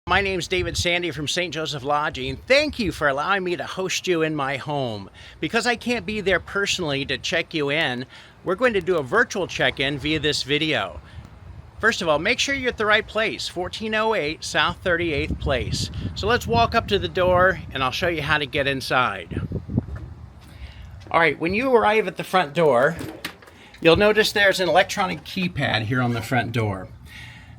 My name's David Sandy from St. Joseph Lodging. Thank you for allowing me to host you in my home. Because I can't be there personally to check you in, we're going to do a virtual check-in via this video. First of all, make sure you're at the right place, 1408 South 38th Place. So let's walk up to the door and I'll show you how to get inside. All right, when you arrive at the front door, you'll notice there's an electronic keypad here on the front door.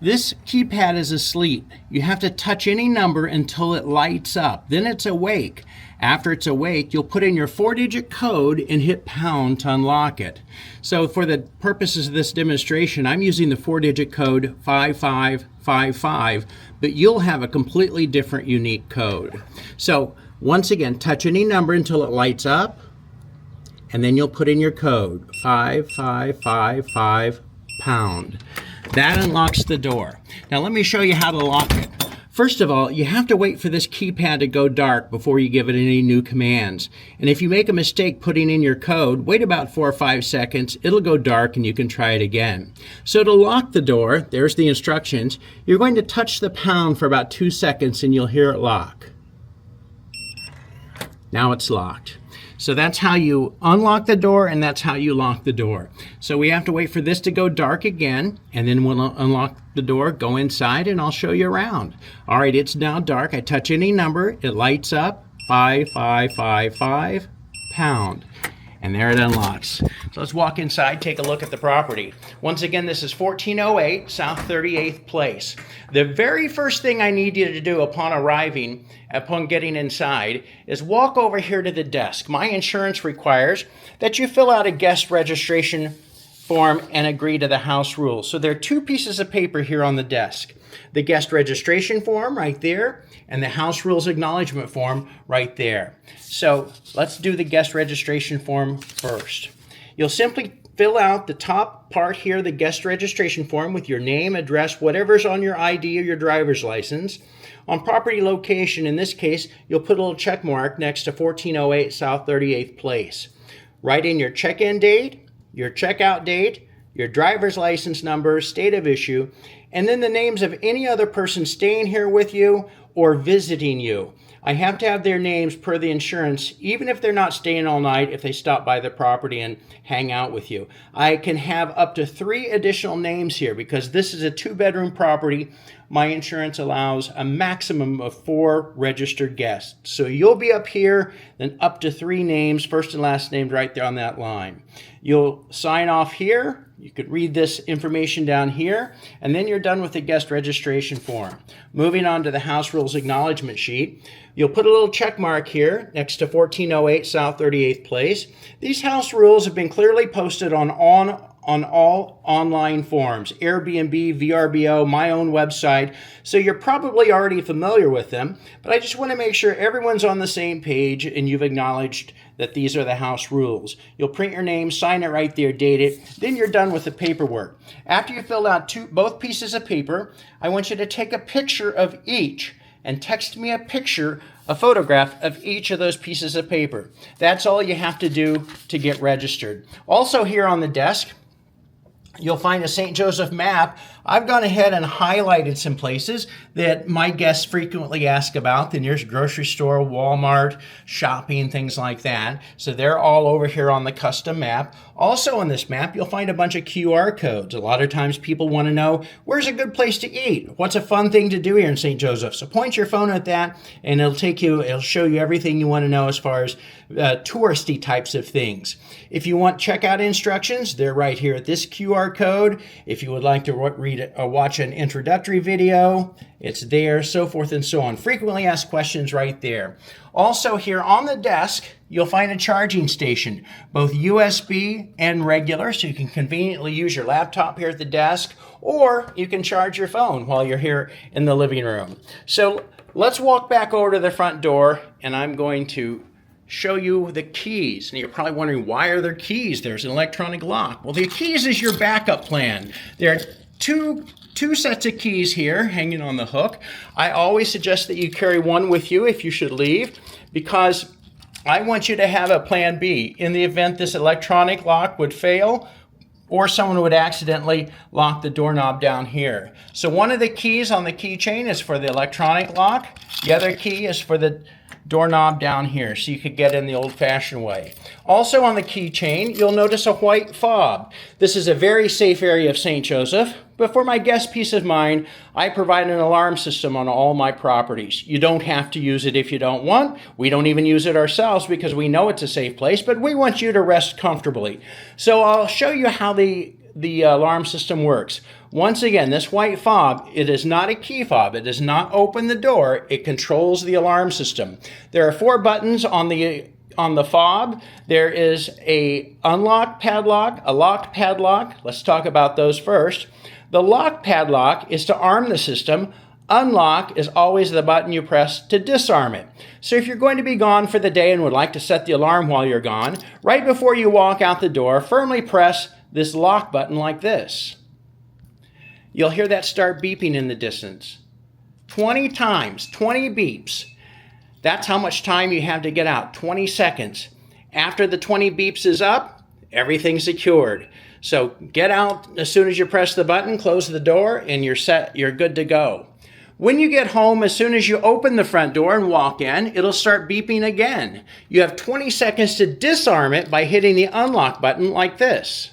This keypad is asleep. You have to touch any number until it lights up. Then it's awake. After it's awake, you'll put in your 4-digit code and hit pound to unlock it. So for the purposes of this demonstration, I'm using the 4-digit code 5555, but you'll have a completely different unique code. So once again, touch any number until it lights up, and then you'll put in your code 5555 pound. That unlocks the door. Now let me show you how to lock it. First of all, you have to wait for this keypad to go dark before you give it any new commands. And if you make a mistake putting in your code, wait about 4 or 5 seconds, it'll go dark and you can try it again. So to lock the door, there's the instructions. You're going to touch the pound for about 2 seconds and you'll hear it lock. Now it's locked. So that's how you unlock the door and that's how you lock the door. So we have to wait for this to go dark again and then we'll unlock the door, go inside, and I'll show you around. All right, it's now dark. I touch any number, it lights up, 5555 pound. And there it unlocks. So let's walk inside, take a look at the property. Once again, this is 1408 South 38th Place. The very first thing I need you to do upon arriving, upon getting inside, is walk over here to the desk. My insurance requires that you fill out a guest registration form and agree to the house rules. So there are 2 pieces of paper here on the desk. The guest registration form right there and the house rules acknowledgement form right there. So let's do the guest registration form first. You'll simply fill out the top part here, the guest registration form, with your name, address, whatever's on your ID or your driver's license. On property location, in this case, you'll put a little check mark next to 1408 South 38th Place. Write in your check-in date, your checkout date, your driver's license number, state of issue, and then the names of any other person staying here with you or visiting you. I have to have their names per the insurance, even if they're not staying all night, if they stop by the property and hang out with you. I can have up to 3 additional names here because this is a 2-bedroom property. My insurance allows a maximum of 4 registered guests. So you'll be up here, then up to 3 names, first and last named right there on that line. You'll sign off here. You could read this information down here, and then you're done with the guest registration form. Moving on to the house rules acknowledgement sheet, you'll put a little check mark here next to 1408 South 38th Place. These house rules have been clearly posted on all online forums, Airbnb, VRBO, my own website, so you're probably already familiar with them, but I just want to make sure everyone's on the same page and you've acknowledged that these are the house rules. You'll print your name, sign it right there, date it, then you're done with the paperwork. After you fill out both pieces of paper, I want you to take a picture of each and text me a photograph of each of those pieces of paper. That's all you have to do to get registered. Also here on the desk, you'll find a St. Joseph map. I've gone ahead and highlighted some places that my guests frequently ask about, the nearest grocery store, Walmart, shopping, things like that. So they're all over here on the custom map. Also on this map, you'll find a bunch of QR codes. A lot of times people want to know, where's a good place to eat? What's a fun thing to do here in St. Joseph? So point your phone at that and it'll show you everything you want to know as far as touristy types of things. If you want checkout instructions, they're right here at this QR code. If you would like to watch an introductory video, it's there, so forth and so on. Frequently asked questions right there. Also here on the desk, you'll find a charging station, both USB and regular, so you can conveniently use your laptop here at the desk, or you can charge your phone while you're here in the living room. So let's walk back over to the front door, and I'm going to show you the keys. And you're probably wondering, why are there keys? There's an electronic lock. Well, the keys is your backup plan. There are two sets of keys here hanging on the hook. I always suggest that you carry one with you if you should leave, because I want you to have a plan B. In the event this electronic lock would fail, or someone would accidentally lock the doorknob down here. So one of the keys on the keychain is for the electronic lock. The other key is for the doorknob down here, so you could get in the old-fashioned way. Also on the keychain, you'll notice a white fob. This is a very safe area of St. Joseph, but for my guest peace of mind, I provide an alarm system on all my properties. You don't have to use it if you don't want. We don't even use it ourselves because we know it's a safe place, but we want you to rest comfortably. So I'll show you how the alarm system works. Once again, this white fob, it is not a key fob. It does not open the door. It controls the alarm system. There are 4 buttons on the fob. There is a unlock padlock, a locked padlock. Let's talk about those first. The lock padlock is to arm the system. Unlock is always the button you press to disarm it. So if you're going to be gone for the day and would like to set the alarm while you're gone, right before you walk out the door, firmly press this lock button like this. You'll hear that start beeping in the distance. 20 times, 20 beeps. That's how much time you have to get out, 20 seconds. After the 20 beeps is up, everything's secured. So get out as soon as you press the button, close the door, and you're set, you're good to go. When you get home, as soon as you open the front door and walk in, it'll start beeping again. You have 20 seconds to disarm it by hitting the unlock button like this.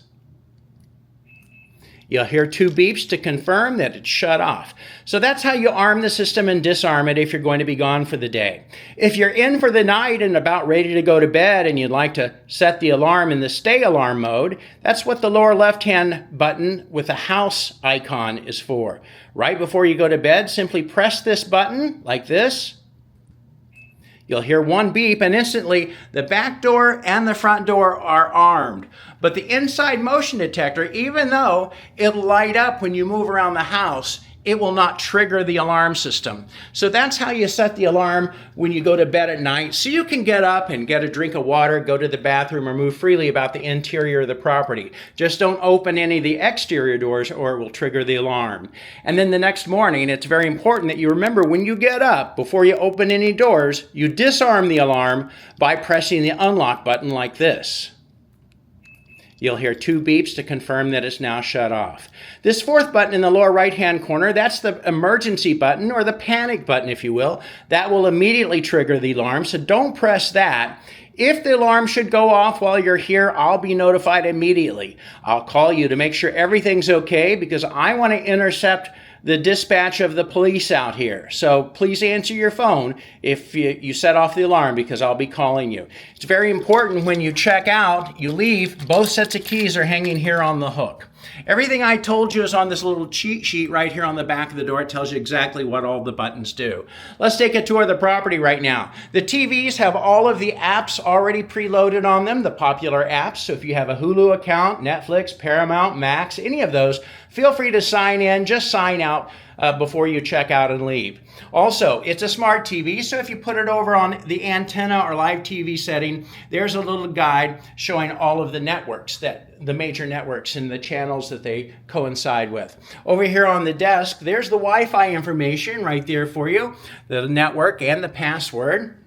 You'll hear 2 beeps to confirm that it's shut off. So that's how you arm the system and disarm it if you're going to be gone for the day. If you're in for the night and about ready to go to bed and you'd like to set the alarm in the stay alarm mode, that's what the lower left-hand button with the house icon is for. Right before you go to bed, simply press this button like this. You'll hear 1 beep, and instantly the back door and the front door are armed. But the inside motion detector, even though it'll light up when you move around the house, it will not trigger the alarm system. So that's how you set the alarm when you go to bed at night, so you can get up and get a drink of water, go to the bathroom, or move freely about the interior of the property. Just don't open any of the exterior doors or it will trigger the alarm. And then the next morning, it's very important that you remember when you get up, before you open any doors, you disarm the alarm by pressing the unlock button like this. You'll hear 2 beeps to confirm that it's now shut off. This 4th button in the lower right-hand corner, that's the emergency button, or the panic button, if you will. That will immediately trigger the alarm, so don't press that. If the alarm should go off while you're here, I'll be notified immediately. I'll call you to make sure everything's okay because I want to intercept the dispatch of the police out here. So please answer your phone if you set off the alarm because I'll be calling you. It's very important when you check out, you leave, both sets of keys are hanging here on the hook. Everything I told you is on this little cheat sheet right here on the back of the door. It tells you exactly what all the buttons do. Let's take a tour of the property right now. The TVs have all of the apps already preloaded on them, the popular apps. So if you have a Hulu account, Netflix, Paramount, Max, any of those, feel free to sign in. Just sign out before you check out and leave. Also, it's a smart TV, so if you put it over on the antenna or live TV setting, there's a little guide showing all of the networks, the major networks and the channels that they coincide with. Over here on the desk, there's the Wi-Fi information right there for you, the network and the password.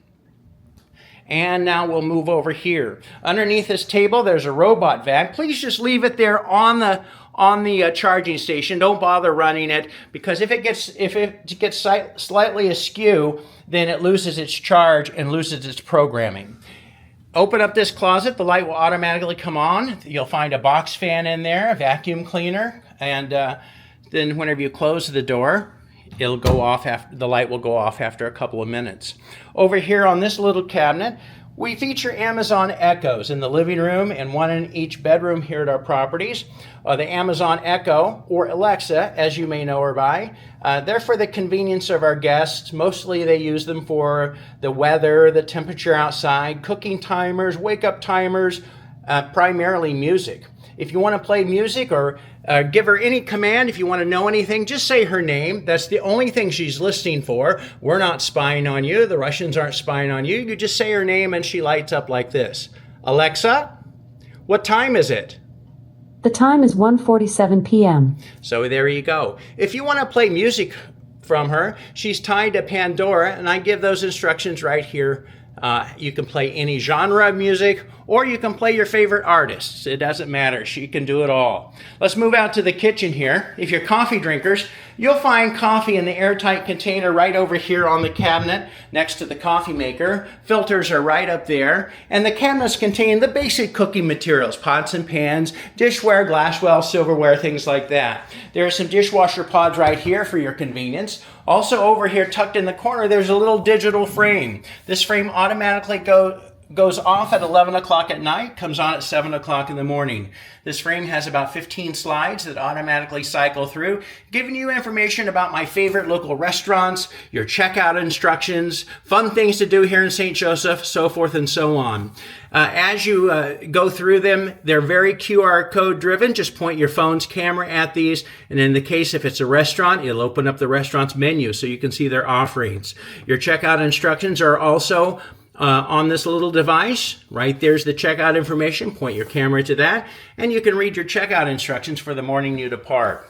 And now we'll move over here. Underneath this table, there's a robot vac. Please just leave it there on the charging station. Don't bother running it because if it gets slightly askew, then it loses its charge and loses its programming. Open up this closet, the light will automatically come on. You'll find a box fan in there, a vacuum cleaner, and then whenever you close the door, it'll go off the light will go off after a couple of minutes. Over here on this little cabinet, we feature Amazon Echoes in the living room and one in each bedroom here at our properties. The Amazon Echo, or Alexa, as you may know her by, they're for the convenience of our guests. Mostly they use them for the weather, the temperature outside, cooking timers, wake-up timers, primarily music. If you want to play music or give her any command, if you want to know anything, just say her name. That's the only thing she's listening for. We're not spying on you. The Russians aren't spying on you. You just say her name and she lights up like this. Alexa, what time is it? The time is 1:47 p.m. So there you go. If you want to play music from her, she's tied to Pandora, and I give those instructions right here You can play any genre of music, or you can play your favorite artists. It doesn't matter. She can do it all. Let's move out to the kitchen here. If you're coffee drinkers, you'll find coffee in the airtight container right over here on the cabinet next to the coffee maker. Filters are right up there. And the cabinets contain the basic cooking materials, pots and pans, dishware, glassware, silverware, things like that. There are some dishwasher pods right here for your convenience. Also over here, tucked in the corner, there's a little digital frame. This frame automatically goes off at 11 o'clock at night, comes on at 7 o'clock in the morning. This frame has about 15 slides that automatically cycle through, giving you information about my favorite local restaurants, your checkout instructions, fun things to do here in St. Joseph, so forth and so on. As you go through them, they're very QR code driven. Just point your phone's camera at these, and in the case if it's a restaurant, it'll open up the restaurant's menu so you can see their offerings. Your checkout instructions are also on this little device. Right there's the checkout information. Point your camera to that, and you can read your checkout instructions for the morning you depart.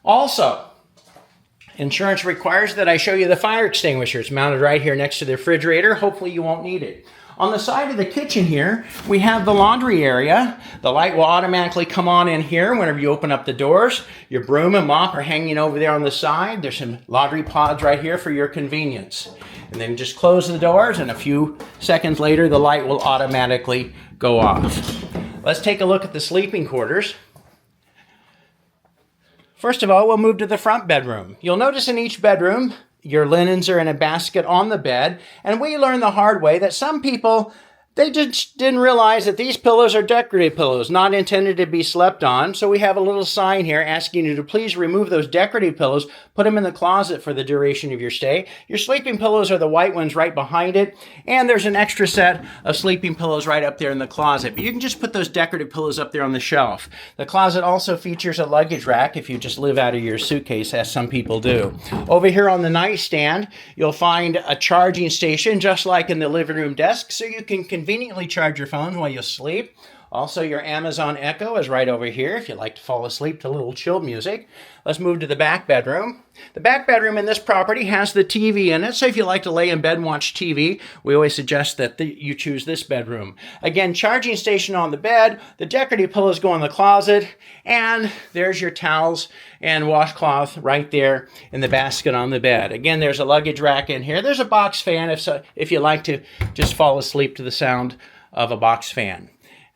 Also, insurance requires that I show you the fire extinguisher. It's mounted right here next to the refrigerator. Hopefully you won't need it. On the side of the kitchen here, we have the laundry area. The light will automatically come on in here whenever you open up the doors. Your broom and mop are hanging over there on the side. There's some laundry pods right here for your convenience. And then just close the doors, and a few seconds later, the light will automatically go off. Let's take a look at the sleeping quarters. First of all, we'll move to the front bedroom. You'll notice in each bedroom, your linens are in a basket on the bed, and we learned the hard way that some people, they just didn't realize that these pillows are decorative pillows, not intended to be slept on. So we have a little sign here asking you to please remove those decorative pillows, put them in the closet for the duration of your stay. Your sleeping pillows are the white ones right behind it, and there's an extra set of sleeping pillows right up there in the closet. But you can just put those decorative pillows up there on the shelf. The closet also features a luggage rack if you just live out of your suitcase, as some people do. Over here on the nightstand, you'll find a charging station, just like in the living room desk, so you can conveniently charge your phone while you sleep. Also, your Amazon Echo is right over here if you like to fall asleep to a little chill music. Let's move to the back bedroom. The back bedroom in this property has the TV in it, so if you like to lay in bed and watch TV, we always suggest that you choose this bedroom. Again, charging station on the bed, the decorative pillows go in the closet, and there's your towels and washcloth right there in the basket on the bed. Again, there's a luggage rack in here. There's a box fan if you like to just fall asleep to the sound of a box fan.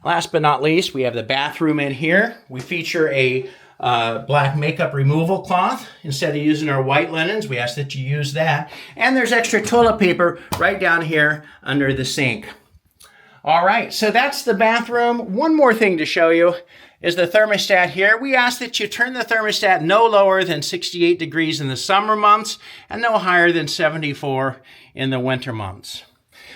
Last but not least, we have the bathroom in here. We feature a black makeup removal cloth. Instead of using our white linens, we ask that you use that. And there's extra toilet paper right down here under the sink. All right, so that's the bathroom. One more thing to show you is the thermostat here. We ask that you turn the thermostat no lower than 68 degrees in the summer months and no higher than 74 in the winter months.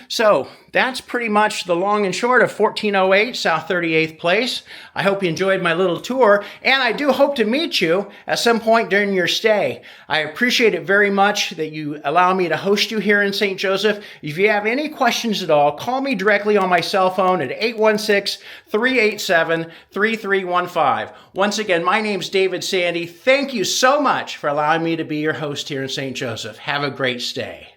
So that's pretty much the long and short of 1408 South 38th Place. I hope you enjoyed my little tour, and I do hope to meet you at some point during your stay. I appreciate it very much that you allow me to host you here in St. Joseph. If you have any questions at all, call me directly on my cell phone at 816-387-3315. Once again, my name's David Sandy. Thank you so much for allowing me to be your host here in St. Joseph. Have a great stay.